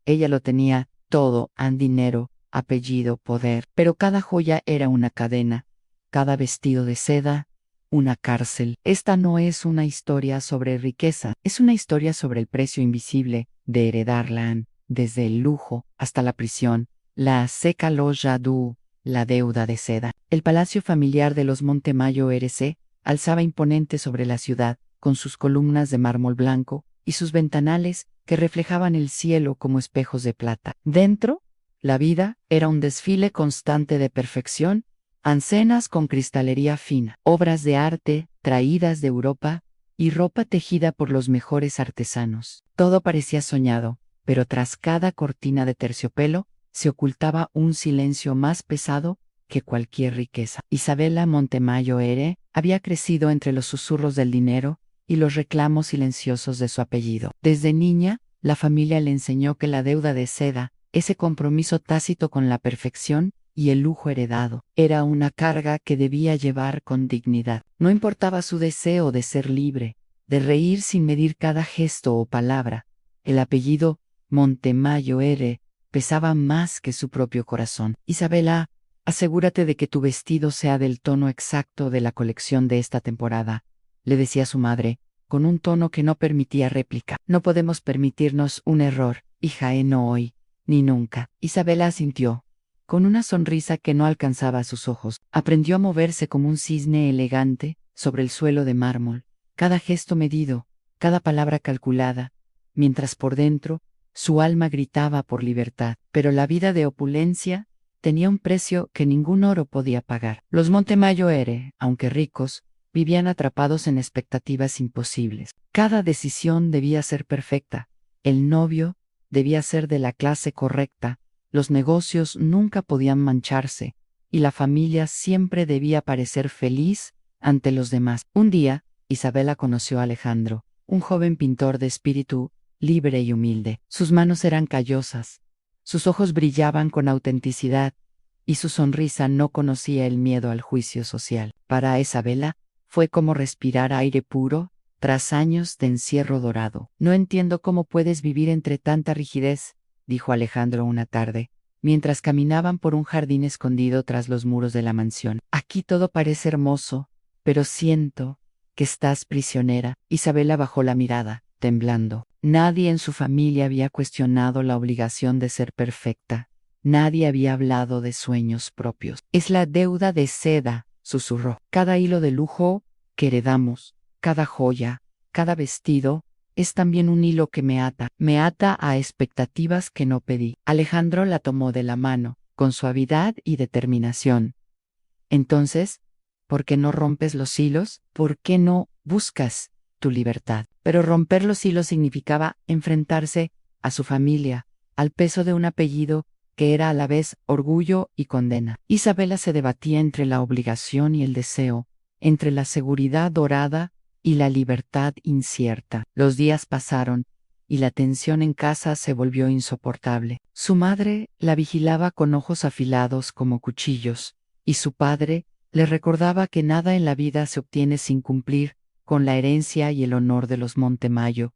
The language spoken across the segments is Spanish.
Ella lo tenía todo: dinero, apellido, poder. Pero cada joya era una cadena, cada vestido de seda, una cárcel. Esta no es una historia sobre riqueza, es una historia sobre el precio invisible de heredarla, desde el lujo hasta la prisión, la seca loja du, la deuda de seda. El palacio familiar de los Montemayor se alzaba imponente sobre la ciudad, con sus columnas de mármol blanco y sus ventanales que reflejaban el cielo como espejos de plata. Dentro, la vida era un desfile constante de perfección, ancenas con cristalería fina, obras de arte traídas de Europa y ropa tejida por los mejores artesanos. Todo parecía soñado, pero tras cada cortina de terciopelo se ocultaba un silencio más pesado que cualquier riqueza. Isabella Montemayor había crecido entre los susurros del dinero y los reclamos silenciosos de su apellido. Desde niña, la familia le enseñó que la deuda de seda, ese compromiso tácito con la perfección y el lujo heredado, era una carga que debía llevar con dignidad. No importaba su deseo de ser libre, de reír sin medir cada gesto o palabra. El apellido Montemayor pesaba más que su propio corazón. Isabella, asegúrate de que tu vestido sea del tono exacto de la colección de esta temporada, le decía su madre, con un tono que no permitía réplica. No podemos permitirnos un error, hija, no hoy, ni nunca. Isabella asintió, con una sonrisa que no alcanzaba a sus ojos. Aprendió a moverse como un cisne elegante sobre el suelo de mármol, cada gesto medido, cada palabra calculada, mientras por dentro su alma gritaba por libertad. Pero la vida de opulencia tenía un precio que ningún oro podía pagar. Los Montemayor, aunque ricos, vivían atrapados en expectativas imposibles. Cada decisión debía ser perfecta. El novio debía ser de la clase correcta, los negocios nunca podían mancharse, y la familia siempre debía parecer feliz ante los demás. Un día, Isabella conoció a Alejandro, un joven pintor de espíritu libre y humilde. Sus manos eran callosas, sus ojos brillaban con autenticidad, y su sonrisa no conocía el miedo al juicio social. Para Isabella, fue como respirar aire puro tras años de encierro dorado. No entiendo cómo puedes vivir entre tanta rigidez, dijo Alejandro una tarde, mientras caminaban por un jardín escondido tras los muros de la mansión. Aquí todo parece hermoso, pero siento que estás prisionera. Isabella bajó la mirada, temblando. Nadie en su familia había cuestionado la obligación de ser perfecta. Nadie había hablado de sueños propios. Es la deuda de seda, susurró. Cada hilo de lujo que heredamos, cada joya, cada vestido, es también un hilo que me ata a expectativas que no pedí. Alejandro la tomó de la mano, con suavidad y determinación. Entonces, ¿por qué no rompes los hilos? ¿Por qué no buscas tu libertad? Pero romper los hilos significaba enfrentarse a su familia, al peso de un apellido que era a la vez orgullo y condena. Isabella se debatía entre la obligación y el deseo, entre la seguridad dorada y la libertad incierta. Los días pasaron, y la tensión en casa se volvió insoportable. Su madre la vigilaba con ojos afilados como cuchillos, y su padre le recordaba que nada en la vida se obtiene sin cumplir con la herencia y el honor de los Montemayor.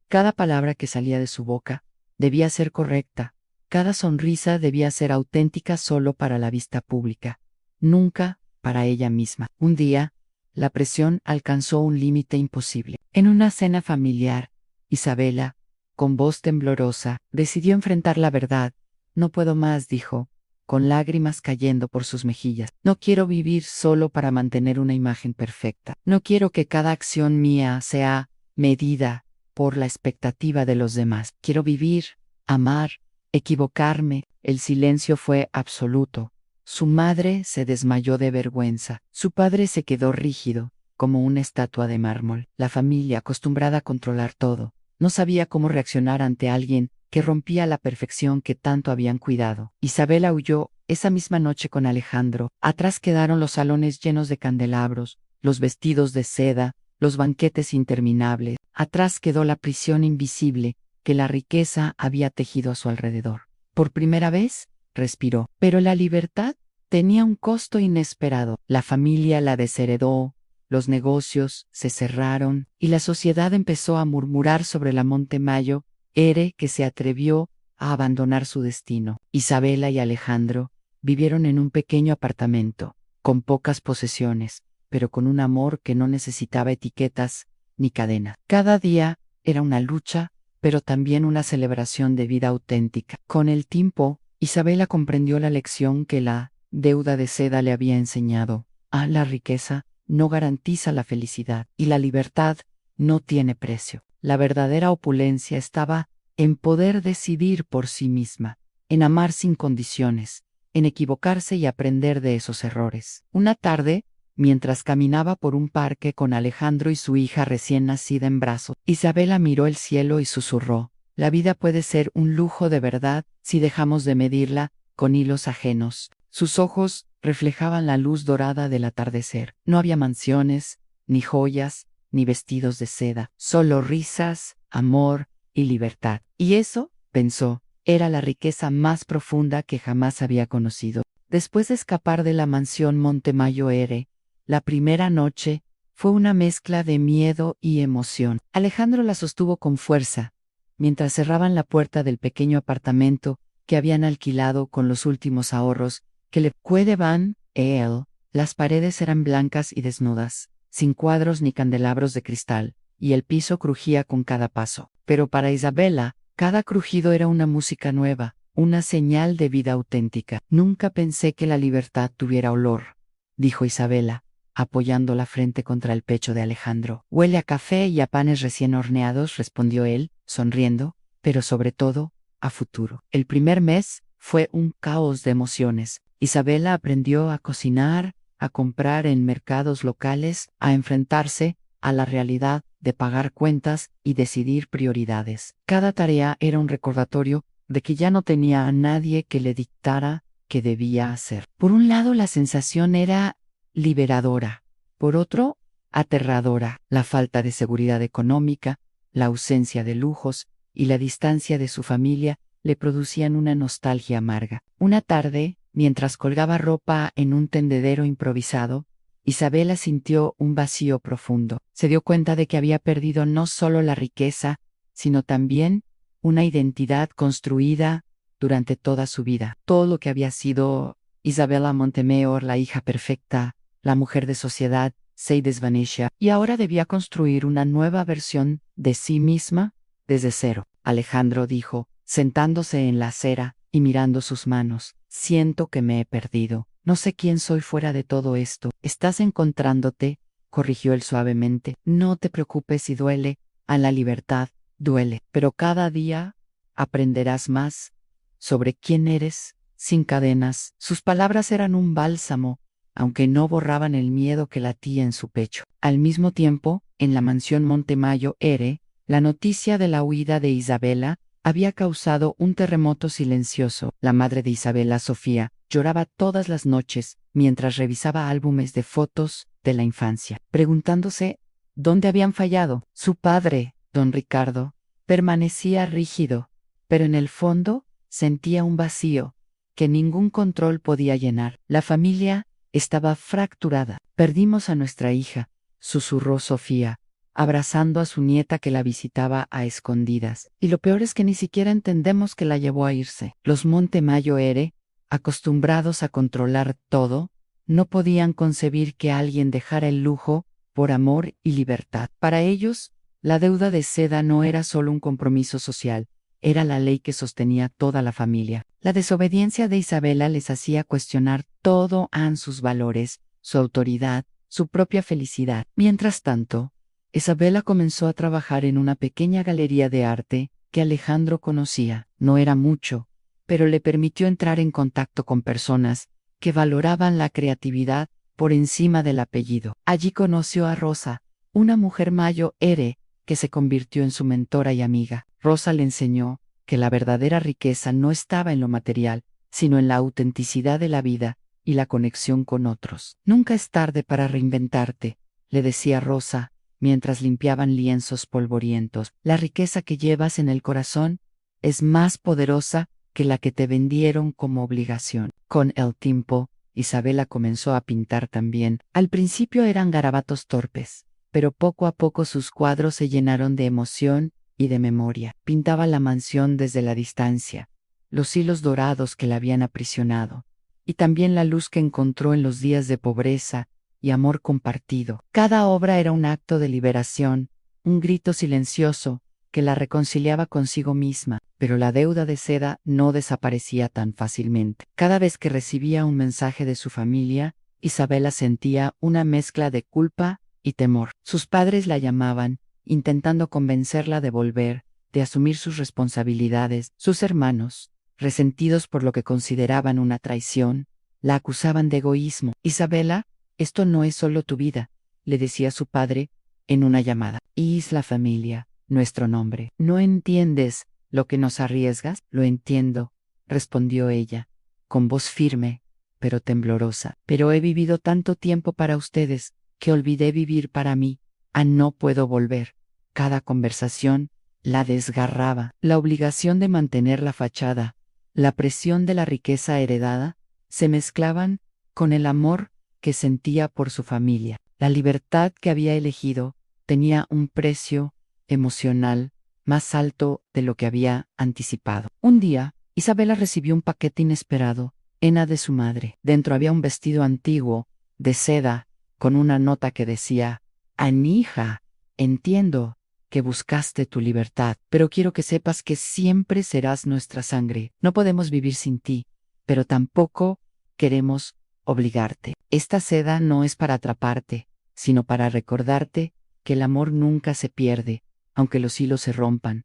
Cada palabra que salía de su boca debía ser correcta, cada sonrisa debía ser auténtica solo para la vista pública, nunca para ella misma. Un día, la presión alcanzó un límite imposible. En una cena familiar, Isabella, con voz temblorosa, decidió enfrentar la verdad. No puedo más, dijo, con lágrimas cayendo por sus mejillas. No quiero vivir solo para mantener una imagen perfecta. No quiero que cada acción mía sea medida por la expectativa de los demás. Quiero vivir, amar, equivocarme. El silencio fue absoluto. Su madre se desmayó de vergüenza. Su padre se quedó rígido, como una estatua de mármol. La familia, acostumbrada a controlar todo, no sabía cómo reaccionar ante alguien que rompía la perfección que tanto habían cuidado. Isabella huyó esa misma noche con Alejandro. Atrás quedaron los salones llenos de candelabros, los vestidos de seda, los banquetes interminables. Atrás quedó la prisión invisible que la riqueza había tejido a su alrededor. Por primera vez, respiró. Pero la libertad tenía un costo inesperado. La familia la desheredó, los negocios se cerraron y la sociedad empezó a murmurar sobre la Montemayor, que se atrevió a abandonar su destino. Isabela y Alejandro vivieron en un pequeño apartamento, con pocas posesiones, pero con un amor que no necesitaba etiquetas ni cadenas. Cada día era una lucha, pero también una celebración de vida auténtica. Con el tiempo, Isabela comprendió la lección que la deuda de seda le había enseñado. La riqueza no garantiza la felicidad y la libertad no tiene precio. La verdadera opulencia estaba en poder decidir por sí misma, en amar sin condiciones, en equivocarse y aprender de esos errores. Una tarde, mientras caminaba por un parque con Alejandro y su hija recién nacida en brazos, Isabela miró el cielo y susurró: la vida puede ser un lujo de verdad si dejamos de medirla con hilos ajenos. Sus ojos reflejaban la luz dorada del atardecer. No había mansiones, ni joyas, ni vestidos de seda, solo risas, amor y libertad. Y eso, pensó, era la riqueza más profunda que jamás había conocido. Después de escapar de la mansión Montemayor R, la primera noche fue una mezcla de miedo y emoción. Alejandro la sostuvo con fuerza, mientras cerraban la puerta del pequeño apartamento que habían alquilado con los últimos ahorros que le quedaban a él. Las paredes eran blancas y desnudas, sin cuadros ni candelabros de cristal, y el piso crujía con cada paso. Pero para Isabela, cada crujido era una música nueva, una señal de vida auténtica. Nunca pensé que la libertad tuviera olor, dijo Isabela, apoyando la frente contra el pecho de Alejandro. Huele a café y a panes recién horneados, respondió él, sonriendo, pero sobre todo, a futuro. El primer mes fue un caos de emociones. Isabela aprendió a cocinar, a comprar en mercados locales, a enfrentarse a la realidad de pagar cuentas y decidir prioridades. Cada tarea era un recordatorio de que ya no tenía a nadie que le dictara qué debía hacer. Por un lado, la sensación era liberadora. Por otro, aterradora. La falta de seguridad económica, la ausencia de lujos y la distancia de su familia le producían una nostalgia amarga. Una tarde, mientras colgaba ropa en un tendedero improvisado, Isabela sintió un vacío profundo. Se dio cuenta de que había perdido no solo la riqueza, sino también una identidad construida durante toda su vida. Todo lo que había sido Isabela Montemayor, la hija perfecta, la mujer de sociedad, se desvanecía, y ahora debía construir una nueva versión de sí misma desde cero. Alejandro dijo, sentándose en la acera y mirando sus manos: siento que me he perdido. No sé quién soy fuera de todo esto. Estás encontrándote, corrigió él suavemente. No te preocupes si duele. A la libertad duele. Pero cada día aprenderás más sobre quién eres, sin cadenas. Sus palabras eran un bálsamo, aunque no borraban el miedo que latía en su pecho. Al mismo tiempo, en la mansión Montemayor R, la noticia de la huida de Isabela había causado un terremoto silencioso. La madre de Isabela, Sofía, lloraba todas las noches mientras revisaba álbumes de fotos de la infancia, preguntándose dónde habían fallado. Su padre, don Ricardo, permanecía rígido, pero en el fondo sentía un vacío que ningún control podía llenar. La familia estaba fracturada. Perdimos a nuestra hija, susurró Sofía, abrazando a su nieta que la visitaba a escondidas. Y lo peor es que ni siquiera entendemos que la llevó a irse. Los Montemayor R, acostumbrados a controlar todo, no podían concebir que alguien dejara el lujo por amor y libertad. Para ellos, la deuda de seda no era solo un compromiso social, era la ley que sostenía toda la familia. La desobediencia de Isabela les hacía cuestionar todo sus valores, su autoridad, su propia felicidad. Mientras tanto, Isabela comenzó a trabajar en una pequeña galería de arte que Alejandro conocía. No era mucho, pero le permitió entrar en contacto con personas que valoraban la creatividad por encima del apellido. Allí conoció a Rosa, una mujer mayor R, que se convirtió en su mentora y amiga. Rosa le enseñó que la verdadera riqueza no estaba en lo material, sino en la autenticidad de la vida y la conexión con otros. Nunca es tarde para reinventarte, le decía Rosa, mientras limpiaban lienzos polvorientos. La riqueza que llevas en el corazón es más poderosa que la que te vendieron como obligación. Con el tiempo, Isabela comenzó a pintar también. Al principio eran garabatos torpes, pero poco a poco sus cuadros se llenaron de emoción y de memoria. Pintaba la mansión desde la distancia, los hilos dorados que la habían aprisionado, y también la luz que encontró en los días de pobreza y amor compartido. Cada obra era un acto de liberación, un grito silencioso que la reconciliaba consigo misma, pero la deuda de seda no desaparecía tan fácilmente. Cada vez que recibía un mensaje de su familia, Isabela sentía una mezcla de culpa y temor. Sus padres la llamaban, intentando convencerla de volver, de asumir sus responsabilidades. Sus hermanos, resentidos por lo que consideraban una traición, la acusaban de egoísmo. Isabela, esto no es solo tu vida, le decía su padre en una llamada. Y es la familia, nuestro nombre. ¿No entiendes lo que nos arriesgas? Lo entiendo, respondió ella, con voz firme, pero temblorosa. Pero he vivido tanto tiempo para ustedes, que olvidé vivir para mí. No puedo volver. Cada conversación la desgarraba. La obligación de mantener la fachada, la presión de la riqueza heredada, se mezclaban con el amor que sentía por su familia. La libertad que había elegido tenía un precio emocional más alto de lo que había anticipado. Un día, Isabela recibió un paquete inesperado, de su madre. Dentro había un vestido antiguo, de seda, con una nota que decía: Anija, entiendo que buscaste tu libertad, pero quiero que sepas que siempre serás nuestra sangre. No podemos vivir sin ti, pero tampoco queremos obligarte. Esta seda no es para atraparte, sino para recordarte que el amor nunca se pierde, aunque los hilos se rompan.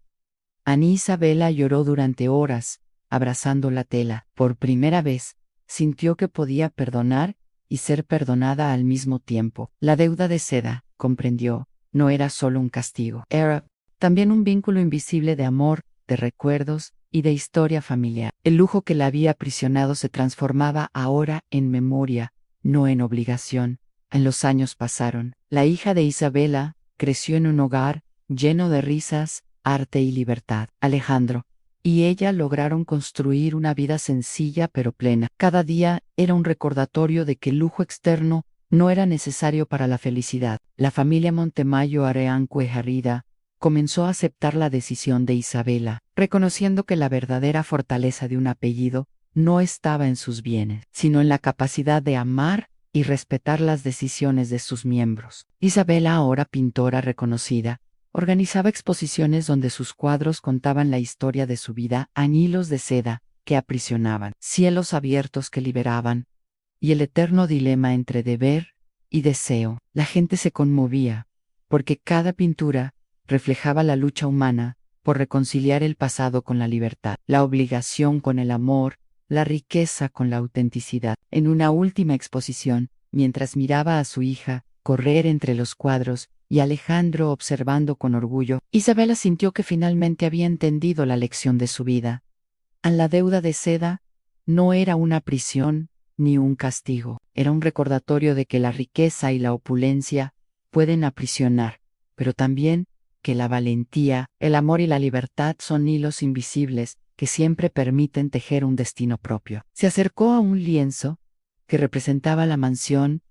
Isabela lloró durante horas, abrazando la tela. Por primera vez, sintió que podía perdonar y ser perdonada al mismo tiempo. La deuda de seda, comprendió, no era solo un castigo, era también un vínculo invisible de amor, de recuerdos y de historia familiar. El lujo que la había aprisionado se transformaba ahora en memoria, no en obligación. Los años pasaron. La hija de Isabela creció en un hogar lleno de risas, arte y libertad. Alejandro y ella lograron construir una vida sencilla pero plena. Cada día era un recordatorio de que el lujo externo no era necesario para la felicidad. La familia Montemayor Areanque Jarrida comenzó a aceptar la decisión de Isabela, reconociendo que la verdadera fortaleza de un apellido no estaba en sus bienes, sino en la capacidad de amar y respetar las decisiones de sus miembros. Isabela, ahora pintora reconocida, organizaba exposiciones donde sus cuadros contaban la historia de su vida en hilos de seda que aprisionaban, cielos abiertos que liberaban, y el eterno dilema entre deber y deseo. La gente se conmovía, porque cada pintura reflejaba la lucha humana por reconciliar el pasado con la libertad, la obligación con el amor, la riqueza con la autenticidad. En una última exposición, mientras miraba a su hija correr entre los cuadros y Alejandro observando con orgullo, Isabela sintió que finalmente había entendido la lección de su vida. La deuda de seda no era una prisión ni un castigo, era un recordatorio de que la riqueza y la opulencia pueden aprisionar, pero también que la valentía, el amor y la libertad son hilos invisibles que siempre permiten tejer un destino propio. Se acercó a un lienzo que representaba la mansión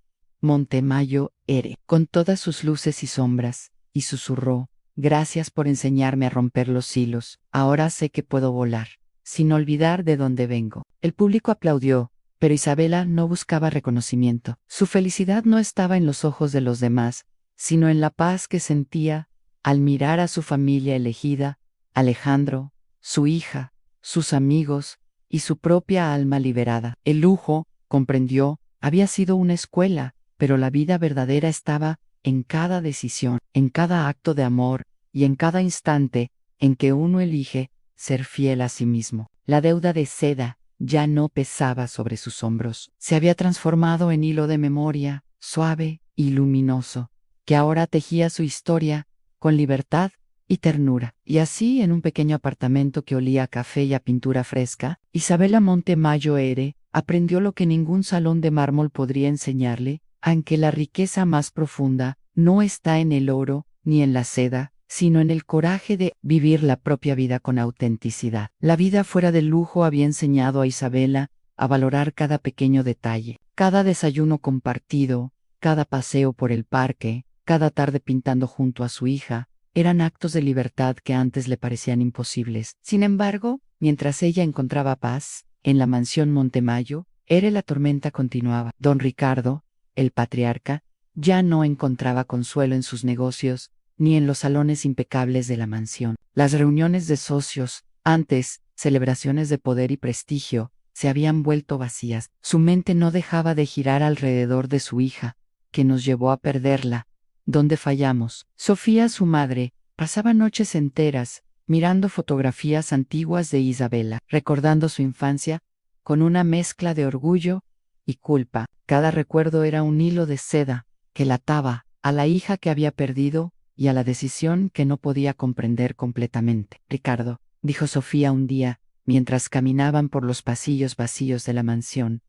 Montemayor Ere, con todas sus luces y sombras, y susurró: gracias por enseñarme a romper los hilos, ahora sé que puedo volar, sin olvidar de dónde vengo. El público aplaudió, pero Isabela no buscaba reconocimiento. Su felicidad no estaba en los ojos de los demás, sino en la paz que sentía al mirar a su familia elegida, Alejandro, su hija, sus amigos y su propia alma liberada. El lujo, comprendió, había sido una escuela, pero la vida verdadera estaba en cada decisión, en cada acto de amor y en cada instante en que uno elige ser fiel a sí mismo. La deuda de seda ya no pesaba sobre sus hombros. Se había transformado en hilo de memoria, suave y luminoso, que ahora tejía su historia con libertad y ternura. Y así, en un pequeño apartamento que olía a café y a pintura fresca, Isabela Montemayor Ere aprendió lo que ningún salón de mármol podría enseñarle, aunque la riqueza más profunda no está en el oro ni en la seda, sino en el coraje de vivir la propia vida con autenticidad. La vida fuera del lujo había enseñado a Isabela a valorar cada pequeño detalle, cada desayuno compartido, cada paseo por el parque, cada tarde pintando junto a su hija, Eran actos de libertad que antes le parecían imposibles. Sin embargo, mientras ella encontraba paz, en la mansión Montemayor, la tormenta continuaba. Don Ricardo, el patriarca, ya no encontraba consuelo en sus negocios, ni en los salones impecables de la mansión. Las reuniones de socios, antes celebraciones de poder y prestigio, se habían vuelto vacías. Su mente no dejaba de girar alrededor de su hija, que nos llevó a perderla. ¿Dónde fallamos? Sofía, su madre, pasaba noches enteras mirando fotografías antiguas de Isabela, recordando su infancia, con una mezcla de orgullo y culpa. Cada recuerdo era un hilo de seda que la ataba a la hija que había perdido y a la decisión que no podía comprender completamente. Ricardo, dijo Sofía un día, mientras caminaban por los pasillos vacíos de la mansión,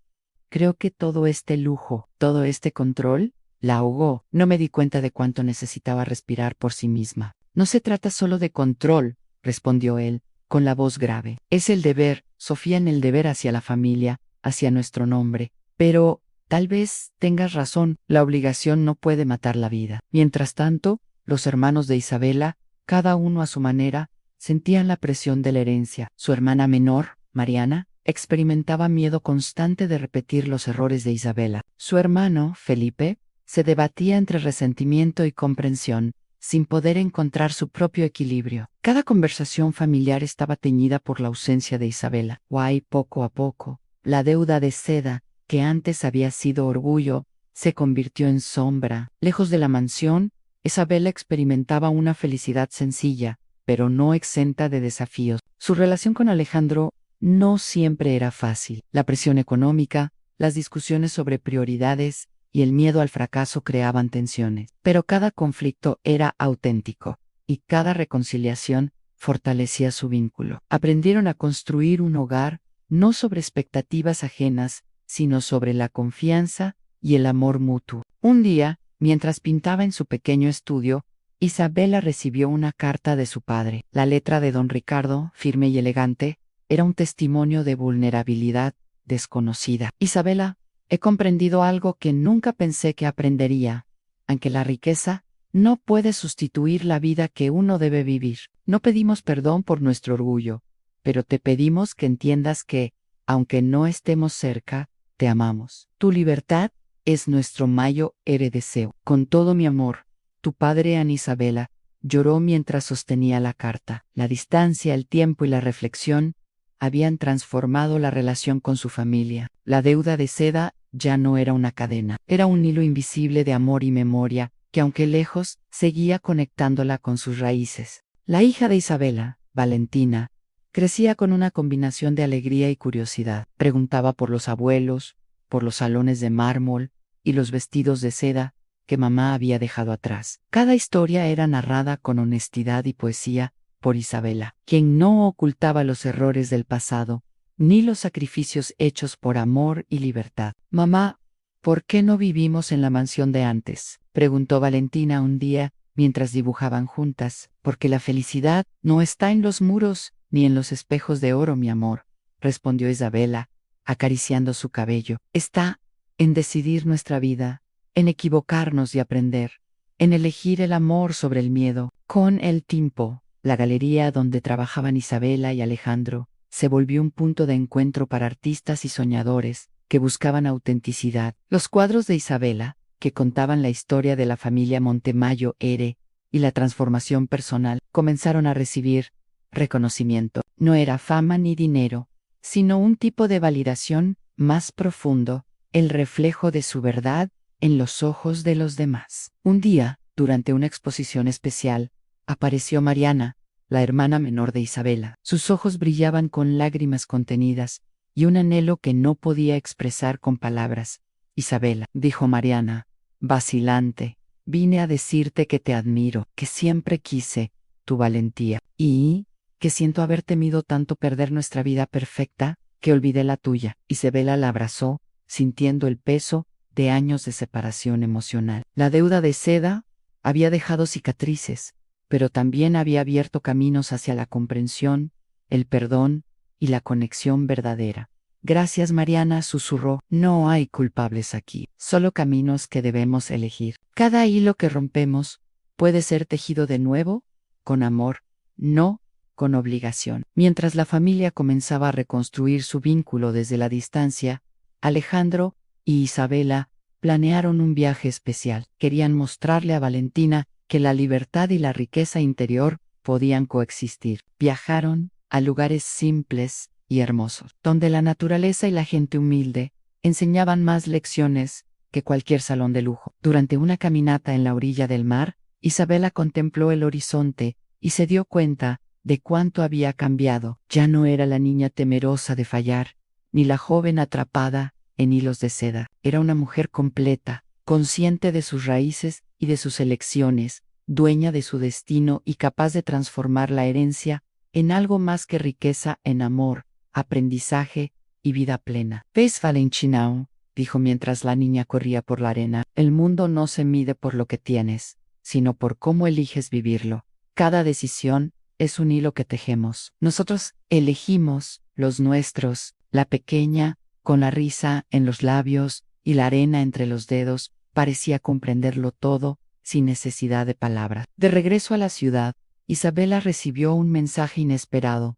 creo que todo este lujo, todo este control, la ahogó. No me di cuenta de cuánto necesitaba respirar por sí misma. No se trata solo de control, respondió él, con la voz grave. Es el deber, Sofía, en el deber hacia la familia, hacia nuestro nombre. Pero, tal vez tengas razón, la obligación no puede matar la vida. Mientras tanto, los hermanos de Isabela, cada uno a su manera, sentían la presión de la herencia. Su hermana menor, Mariana, experimentaba miedo constante de repetir los errores de Isabela. Su hermano, Felipe, se debatía entre resentimiento y comprensión, sin poder encontrar su propio equilibrio. Cada conversación familiar estaba teñida por la ausencia de Isabela. Poco a poco, la deuda de seda, que antes había sido orgullo, se convirtió en sombra. Lejos de la mansión, Isabela experimentaba una felicidad sencilla, pero no exenta de desafíos. Su relación con Alejandro no siempre era fácil. La presión económica, las discusiones sobre prioridades y el miedo al fracaso creaban tensiones. Pero cada conflicto era auténtico, y cada reconciliación fortalecía su vínculo. Aprendieron a construir un hogar no sobre expectativas ajenas, sino sobre la confianza y el amor mutuo. Un día, mientras pintaba en su pequeño estudio, Isabela recibió una carta de su padre. La letra de don Ricardo, firme y elegante, era un testimonio de vulnerabilidad desconocida. Isabela, he comprendido algo que nunca pensé que aprendería, aunque la riqueza no puede sustituir la vida que uno debe vivir. No pedimos perdón por nuestro orgullo, pero te pedimos que entiendas que, aunque no estemos cerca, te amamos. Tu libertad es nuestro mayor deseo. Con todo mi amor, tu padre, Ana Isabela, lloró mientras sostenía la carta. La distancia, el tiempo y la reflexión habían transformado la relación con su familia. La deuda de seda ya no era una cadena, era un hilo invisible de amor y memoria, que aunque lejos, seguía conectándola con sus raíces. La hija de Isabela, Valentina, crecía con una combinación de alegría y curiosidad. Preguntaba por los abuelos, por los salones de mármol y los vestidos de seda que mamá había dejado atrás. Cada historia era narrada con honestidad y poesía por Isabela, quien no ocultaba los errores del pasado, ni los sacrificios hechos por amor y libertad. Mamá, ¿por qué no vivimos en la mansión de antes?, preguntó Valentina un día, mientras dibujaban juntas. Porque la felicidad no está en los muros ni en los espejos de oro, mi amor, respondió Isabela, acariciando su cabello. Está en decidir nuestra vida, en equivocarnos y aprender, en elegir el amor sobre el miedo. Con el tiempo, la galería donde trabajaban Isabela y Alejandro se volvió un punto de encuentro para artistas y soñadores que buscaban autenticidad. Los cuadros de Isabela, que contaban la historia de la familia Montemayor y la transformación personal, comenzaron a recibir reconocimiento. No era fama ni dinero, sino un tipo de validación más profundo, el reflejo de su verdad en los ojos de los demás. Un día, durante una exposición especial, apareció Mariana, la hermana menor de Isabela. Sus ojos brillaban con lágrimas contenidas y un anhelo que no podía expresar con palabras. Isabela, dijo Mariana, vacilante, vine a decirte que te admiro, que siempre quise tu valentía y que siento haber temido tanto perder nuestra vida perfecta que olvidé la tuya. Isabela la abrazó, sintiendo el peso de años de separación emocional. La deuda de seda había dejado cicatrices, pero también había abierto caminos hacia la comprensión, el perdón y la conexión verdadera. Gracias, Mariana, susurró. No hay culpables aquí, solo caminos que debemos elegir. Cada hilo que rompemos puede ser tejido de nuevo con amor, no con obligación. Mientras la familia comenzaba a reconstruir su vínculo desde la distancia, Alejandro y Isabela planearon un viaje especial. Querían mostrarle a Valentina que la libertad y la riqueza interior podían coexistir. Viajaron a lugares simples y hermosos, donde la naturaleza y la gente humilde enseñaban más lecciones que cualquier salón de lujo. Durante una caminata en la orilla del mar, Isabela contempló el horizonte y se dio cuenta de cuánto había cambiado. Ya no era la niña temerosa de fallar, ni la joven atrapada en hilos de seda. Era una mujer completa, consciente de sus raíces y de sus elecciones, dueña de su destino y capaz de transformar la herencia en algo más que riqueza, en amor, aprendizaje y vida plena. ¿Ves, Valentina?, dijo mientras la niña corría por la arena. El mundo no se mide por lo que tienes, sino por cómo eliges vivirlo. Cada decisión es un hilo que tejemos. Nosotros elegimos los nuestros, la pequeña, con la risa en los labios y la arena entre los dedos, parecía comprenderlo todo, sin necesidad de palabras. De regreso a la ciudad, Isabela recibió un mensaje inesperado.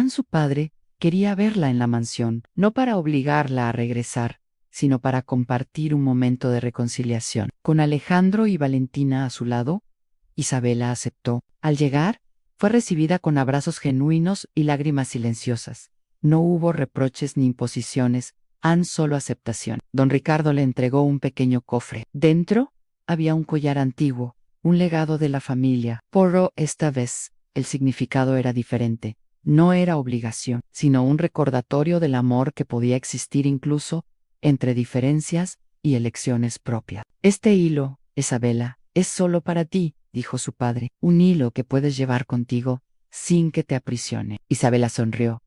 Su padre, quería verla en la mansión, no para obligarla a regresar, sino para compartir un momento de reconciliación. Con Alejandro y Valentina a su lado, Isabela aceptó. Al llegar, fue recibida con abrazos genuinos y lágrimas silenciosas. No hubo reproches ni imposiciones, solo aceptación. Don Ricardo le entregó un pequeño cofre. Dentro había un collar antiguo, un legado de la familia. Pero esta vez, el significado era diferente. No era obligación, sino un recordatorio del amor que podía existir incluso entre diferencias y elecciones propias. Este hilo, Isabela, es solo para ti, dijo su padre, un hilo que puedes llevar contigo sin que te aprisione. Isabela sonrió,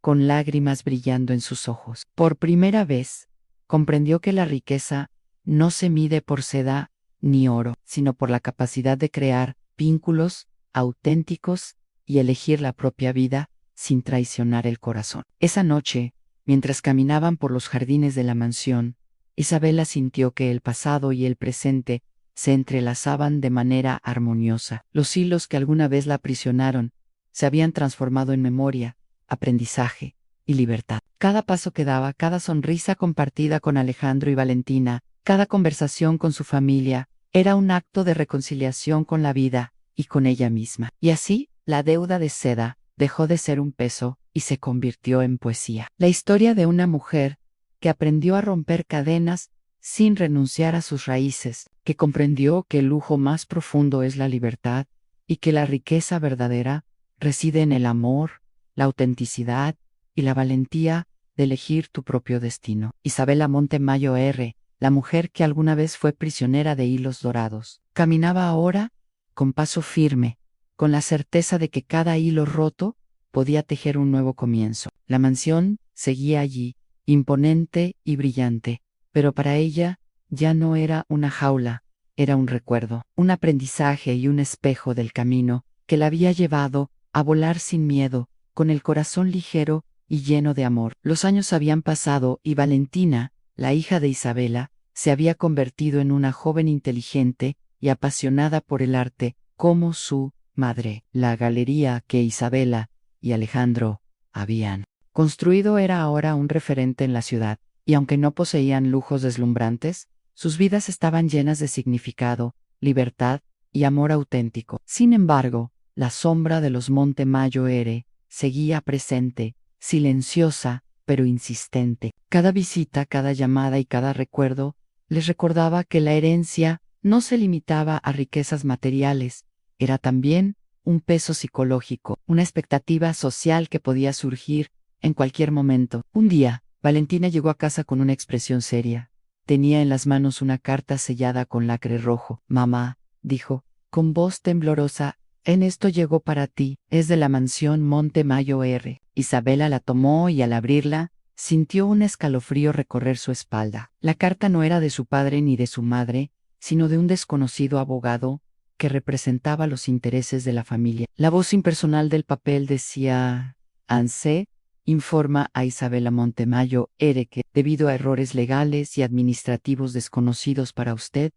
con lágrimas brillando en sus ojos. Por primera vez, comprendió que la riqueza no se mide por seda ni oro, sino por la capacidad de crear vínculos auténticos y elegir la propia vida sin traicionar el corazón. Esa noche, mientras caminaban por los jardines de la mansión, Isabela sintió que el pasado y el presente se entrelazaban de manera armoniosa. Los hilos que alguna vez la aprisionaron se habían transformado en memoria, aprendizaje y libertad. Cada paso que daba, cada sonrisa compartida con Alejandro y Valentina, cada conversación con su familia, era un acto de reconciliación con la vida y con ella misma. Y así, la deuda de seda dejó de ser un peso y se convirtió en poesía. La historia de una mujer que aprendió a romper cadenas sin renunciar a sus raíces, que comprendió que el lujo más profundo es la libertad y que la riqueza verdadera reside en el amor, la autenticidad y la valentía de elegir tu propio destino. Isabela Montemayor, la mujer que alguna vez fue prisionera de hilos dorados, caminaba ahora con paso firme, con la certeza de que cada hilo roto podía tejer un nuevo comienzo. La mansión seguía allí, imponente y brillante, pero para ella ya no era una jaula, era un recuerdo, un aprendizaje y un espejo del camino que la había llevado a volar sin miedo, con el corazón ligero y lleno de amor. Los años habían pasado y Valentina, la hija de Isabela, se había convertido en una joven inteligente y apasionada por el arte, como su madre. La galería que Isabela y Alejandro habían construido era ahora un referente en la ciudad, y aunque no poseían lujos deslumbrantes, sus vidas estaban llenas de significado, libertad y amor auténtico. Sin embargo, la sombra de los Montemayor seguía presente, silenciosa, pero insistente. Cada visita, cada llamada y cada recuerdo les recordaba que la herencia no se limitaba a riquezas materiales, era también un peso psicológico, una expectativa social que podía surgir en cualquier momento. Un día, Valentina llegó a casa con una expresión seria. Tenía en las manos una carta sellada con lacre rojo. «Mamá», dijo, con voz temblorosa, «en esto llegó para ti, es de la mansión Montemayor». Isabela la tomó y al abrirla, sintió un escalofrío recorrer su espalda. La carta no era de su padre ni de su madre, sino de un desconocido abogado que representaba los intereses de la familia. La voz impersonal del papel decía: «ANSE informa a Isabela Montemayor que, debido a errores legales y administrativos desconocidos para usted,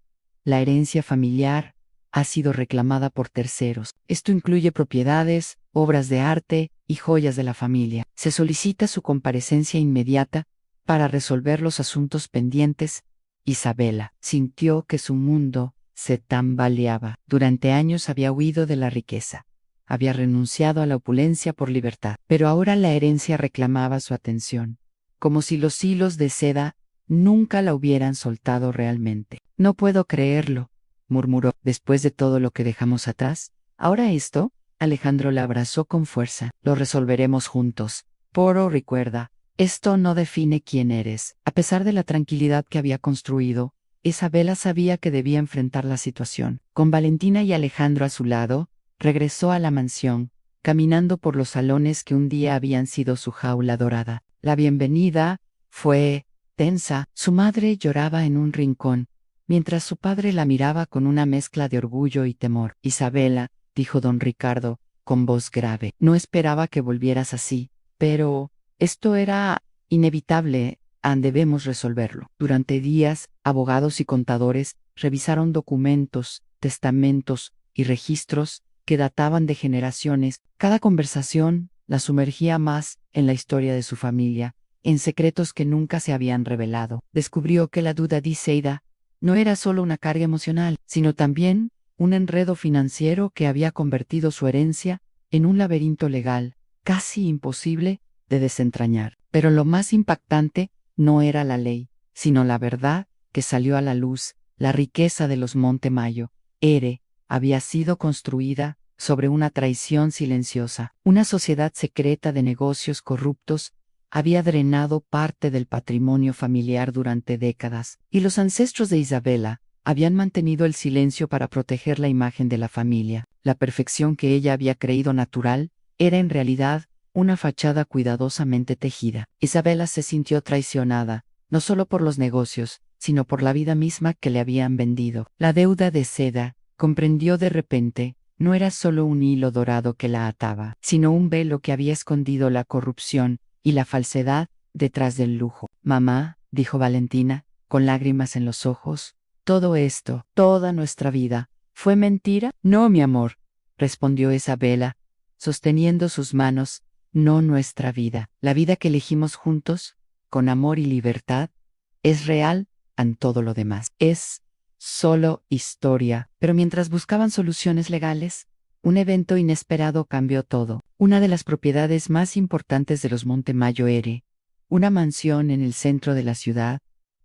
la herencia familiar ha sido reclamada por terceros. Esto incluye propiedades, obras de arte y joyas de la familia. Se solicita su comparecencia inmediata para resolver los asuntos pendientes. Isabela sintió que su mundo se tambaleaba. Durante años había huido de la riqueza. Había renunciado a la opulencia por libertad. Pero ahora la herencia reclamaba su atención, como si los hilos de seda nunca la hubieran soltado realmente. No puedo creerlo, murmuró. Después de todo lo que dejamos atrás, ¿ahora esto? Alejandro la abrazó con fuerza. Lo resolveremos juntos. Poro, recuerda, esto no define quién eres. A pesar de la tranquilidad que había construido, Isabela sabía que debía enfrentar la situación. Con Valentina y Alejandro a su lado, regresó a la mansión, caminando por los salones que un día habían sido su jaula dorada. La bienvenida fue tensa. Su madre lloraba en un rincón, mientras su padre la miraba con una mezcla de orgullo y temor. Isabela, dijo don Ricardo, con voz grave, no esperaba que volvieras así, pero esto era inevitable. Debemos resolverlo. Durante días, abogados y contadores revisaron documentos, testamentos y registros que databan de generaciones. Cada conversación la sumergía más en la historia de su familia, en secretos que nunca se habían revelado. Descubrió que la duda de Iseida no era solo una carga emocional, sino también un enredo financiero que había convertido su herencia en un laberinto legal, casi imposible de desentrañar. Pero lo más impactante no era la ley, sino la verdad que salió a la luz. La riqueza de los Montemayor había sido construida sobre una traición silenciosa. Una sociedad secreta de negocios corruptos había drenado parte del patrimonio familiar durante décadas, y los ancestros de Isabela habían mantenido el silencio para proteger la imagen de la familia. La perfección que ella había creído natural era en realidad una fachada cuidadosamente tejida. Isabela se sintió traicionada, no solo por los negocios, sino por la vida misma que le habían vendido. La deuda de seda, comprendió de repente, no era solo un hilo dorado que la ataba, sino un velo que había escondido la corrupción y la falsedad detrás del lujo. Mamá, dijo Valentina, con lágrimas en los ojos, todo esto, toda nuestra vida, ¿fue mentira? No, mi amor, respondió Isabela, sosteniendo sus manos. No nuestra vida. La vida que elegimos juntos, con amor y libertad, es real en todo lo demás. Es solo historia. Pero mientras buscaban soluciones legales, un evento inesperado cambió todo. Una de las propiedades más importantes de los Montemayor, una mansión en el centro de la ciudad,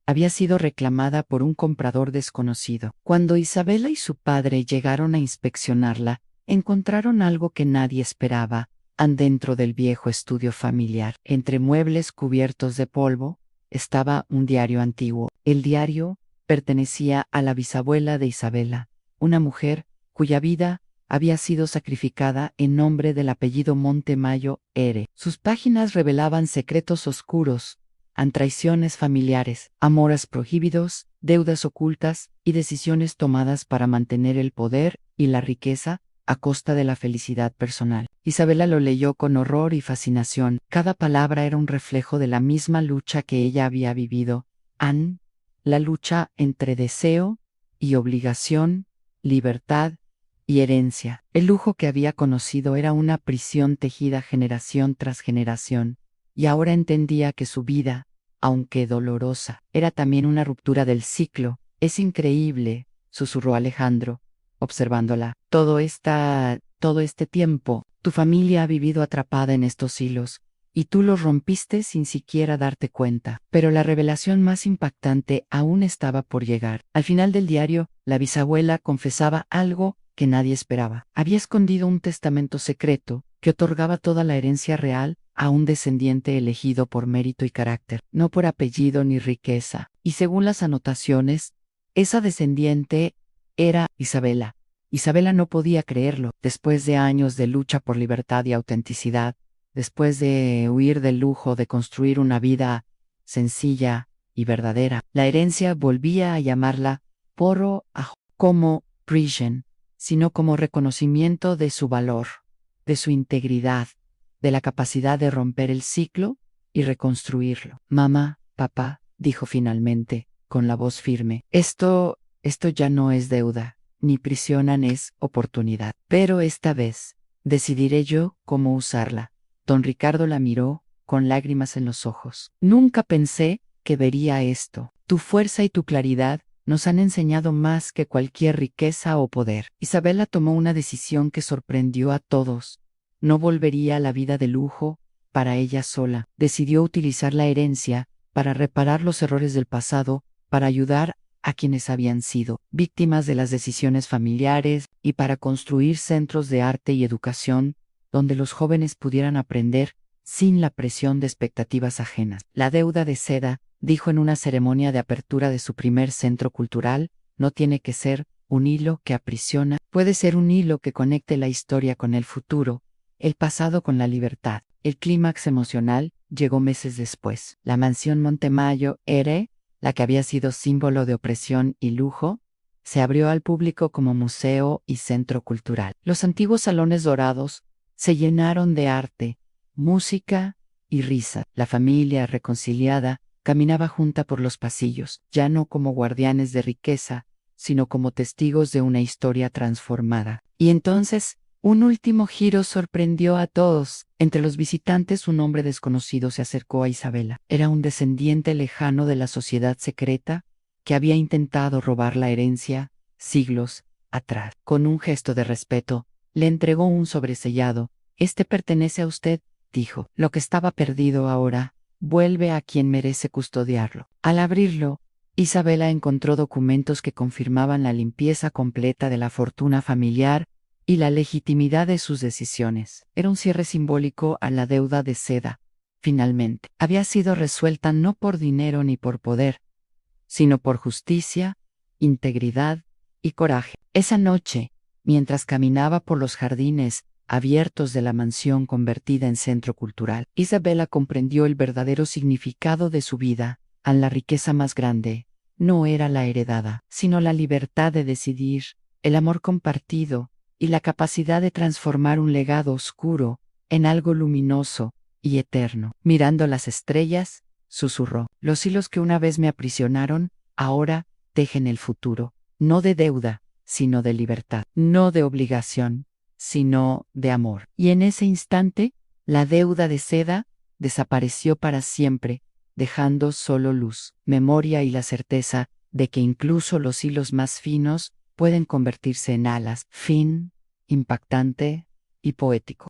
había sido reclamada por un comprador desconocido. Cuando Isabela y su padre llegaron a inspeccionarla, encontraron algo que nadie esperaba. Dentro del viejo estudio familiar, entre muebles cubiertos de polvo, estaba un diario antiguo. El diario pertenecía a la bisabuela de Isabela, una mujer cuya vida había sido sacrificada en nombre del apellido Montemayor. Sus páginas revelaban secretos oscuros, traiciones familiares, amores prohibidos, deudas ocultas y decisiones tomadas para mantener el poder y la riqueza a costa de la felicidad personal. Isabela lo leyó con horror y fascinación. Cada palabra era un reflejo de la misma lucha que ella había vivido. La lucha entre deseo y obligación, libertad y herencia. El lujo que había conocido era una prisión tejida generación tras generación, y ahora entendía que su vida, aunque dolorosa, era también una ruptura del ciclo. Es increíble, susurró Alejandro, observándola. Todo este tiempo, tu familia ha vivido atrapada en estos hilos, y tú los rompiste sin siquiera darte cuenta. Pero la revelación más impactante aún estaba por llegar. Al final del diario, la bisabuela confesaba algo que nadie esperaba. Había escondido un testamento secreto que otorgaba toda la herencia real a un descendiente elegido por mérito y carácter, no por apellido ni riqueza. Y según las anotaciones, esa descendiente era Isabela. Isabela no podía creerlo. Después de años de lucha por libertad y autenticidad, después de huir del lujo de construir una vida sencilla y verdadera, la herencia volvía a llamarla Poro Ajo, como prisión, sino como reconocimiento de su valor, de su integridad, de la capacidad de romper el ciclo y reconstruirlo. Mamá, papá, dijo finalmente, con la voz firme, esto ya no es deuda, ni prisionan es oportunidad. Pero esta vez, decidiré yo cómo usarla. Don Ricardo la miró, con lágrimas en los ojos. Nunca pensé que vería esto. Tu fuerza y tu claridad nos han enseñado más que cualquier riqueza o poder. Isabela tomó una decisión que sorprendió a todos. No volvería a la vida de lujo para ella sola. Decidió utilizar la herencia para reparar los errores del pasado, para ayudar a quienes habían sido víctimas de las decisiones familiares y para construir centros de arte y educación donde los jóvenes pudieran aprender sin la presión de expectativas ajenas. La deuda de seda, dijo en una ceremonia de apertura de su primer centro cultural, no tiene que ser un hilo que aprisiona, puede ser un hilo que conecte la historia con el futuro, el pasado con la libertad. El clímax emocional llegó meses después. La mansión Montemayor era, la que había sido símbolo de opresión y lujo, se abrió al público como museo y centro cultural. Los antiguos salones dorados se llenaron de arte, música y risa. La familia, reconciliada, caminaba junta por los pasillos, ya no como guardianes de riqueza, sino como testigos de una historia transformada. Y entonces, un último giro sorprendió a todos. Entre los visitantes un hombre desconocido se acercó a Isabela. Era un descendiente lejano de la sociedad secreta que había intentado robar la herencia siglos atrás. Con un gesto de respeto, le entregó un sobresellado. «Este pertenece a usted», dijo. «Lo que estaba perdido ahora vuelve a quien merece custodiarlo». Al abrirlo, Isabela encontró documentos que confirmaban la limpieza completa de la fortuna familiar y la legitimidad de sus decisiones. Era un cierre simbólico a la deuda de seda. Finalmente, había sido resuelta no por dinero ni por poder, sino por justicia, integridad y coraje. Esa noche, mientras caminaba por los jardines abiertos de la mansión convertida en centro cultural, Isabela comprendió el verdadero significado de su vida. La riqueza más grande no era la heredada, sino la libertad de decidir, el amor compartido y la capacidad de transformar un legado oscuro en algo luminoso y eterno. Mirando las estrellas, susurró: «Los hilos que una vez me aprisionaron, ahora tejen el futuro, no de deuda, sino de libertad, no de obligación, sino de amor». Y en ese instante, la deuda de seda desapareció para siempre, dejando solo luz, memoria y la certeza de que incluso los hilos más finos pueden convertirse en alas. Fin impactante y poético.